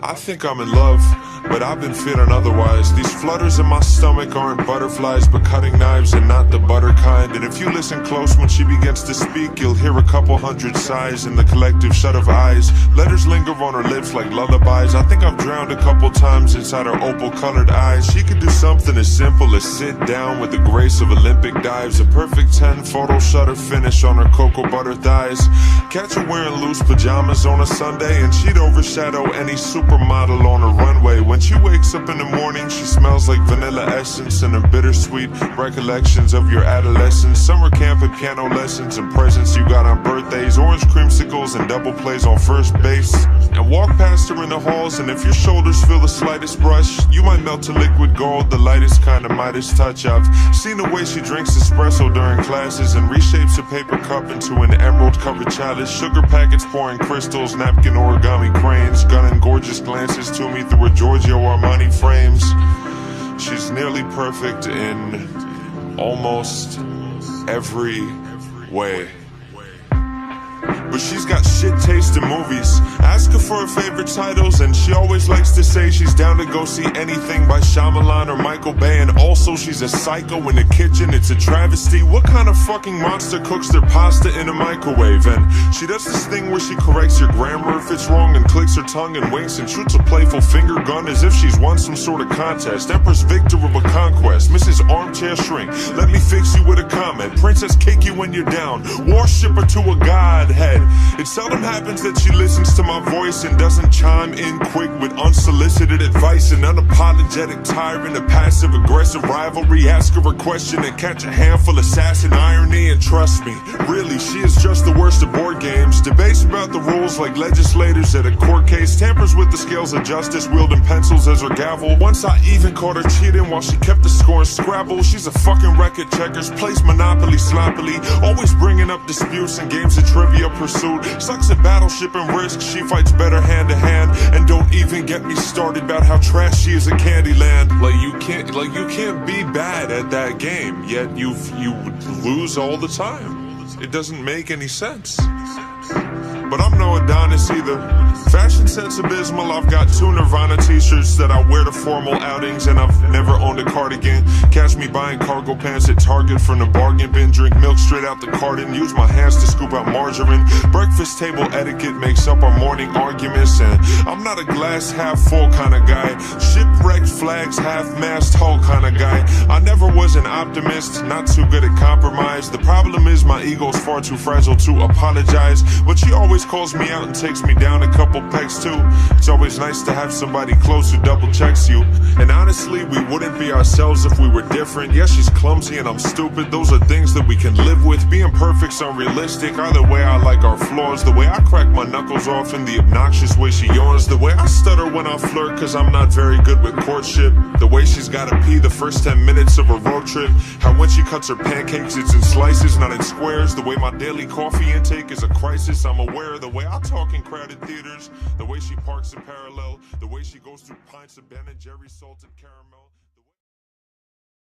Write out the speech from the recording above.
I think I'm in love, but I've been feeling otherwise. These flutters in my stomach aren't butterflies, but cutting knives and not the butter kind. And if you listen close when she begins to speak, you'll hear a couple hundred sighs in the collective shut of eyes. Letters linger on her lips like lullabies. I think I've drowned a couple times inside her opal-colored eyes. She could do something as simple as sit down with the grace of Olympic dives. A perfect 10-photo shutter finish on her cocoa butter thighs. Catch her wearing loose pajamas on a Sunday, and she'd overshadow any supermodel on a runway. When she wakes up in the morning, she smells like vanilla essence and her bittersweet recollections of your adolescence. Summer camp and piano lessons and presents you got on birthdays. Orange creamsicles and double plays on first base. And walk past her in the halls, and if your shoulders feel the slightest brush, you might melt to liquid gold, the lightest kind of Midas touch. I've seen the way she drinks espresso during classes and reshapes a paper cup into an emerald-covered chalice. Sugar packets pouring crystals, napkin origami cranes, gunning gorgeous glances to me through her Giorgio Armani frames. She's nearly perfect in almost every way. But she's got shit taste in movies. Ask her for her favorite titles, and she always likes to say she's down to go see anything by Shyamalan or Michael Bay. And also she's a psycho in the kitchen, it's a travesty. What kind of fucking monster cooks their pasta in a microwave? And she does this thing where she corrects your grammar if it's wrong, and clicks her tongue and winks and shoots a playful finger gun as if she's won some sort of contest. Empress victor of a conquest, Mrs. Armchair Shrink, let me fix you with a comment. Princess kick you when you're down, worship her to a godhead. It seldom happens that she listens to my voice and doesn't chime in quick with unsolicited advice. An unapologetic tyrant, a passive-aggressive rivalry. Ask her a question and catch a handful of sass and irony. And trust me, really, she is just the worst of board games. Debates about the rules like legislators at a court case. Tampers with the scales of justice, wielding pencils as her gavel. Once I even caught her cheating while she kept the score in Scrabble. She's a fucking wreck at checkers, plays Monopoly sloppily, always bringing up disputes and games of trivia pursuit. Sucks at battleship and risk, she fights better hand to hand. And don't even get me started about how trash she is at Candyland. Like you can't be bad at that game, yet you lose all the time. It doesn't make any sense. But I'm no Adonis either. Fashion sense abysmal. I've got 2 Nirvana t-shirts that I wear to formal outings, and I've never owned a cardigan. Catch me buying cargo pants at Target from the bargain bin. Drink milk straight out the carton, use my hands to scoop out margarine. Breakfast table etiquette makes up our morning arguments, and I'm not a glass half full kind of guy. Shipwrecked flags half-mast hull kind of guy. I never was an optimist, not too good at compromise. The problem is my ego's far too fragile to apologize, but she always calls me out and takes me down a couple pegs too. It's always nice to have somebody close who double checks you. And honestly, we wouldn't be ourselves if we were different. Yeah, she's clumsy and I'm stupid, those are things that we can live with. Being perfect's unrealistic, either way I like our flaws. The way I crack my knuckles off and the obnoxious way she yawns. The way I stutter when I flirt cause I'm not very good with courtship. The way she's gotta pee the first 10 minutes of a road trip. How when she cuts her pancakes it's in slices, not in squares. The way my daily coffee intake is a crisis, I'm aware. The way I talk in crowded theaters, the way she parks in parallel, the way she goes through pints of Ben and Jerry's salted caramel.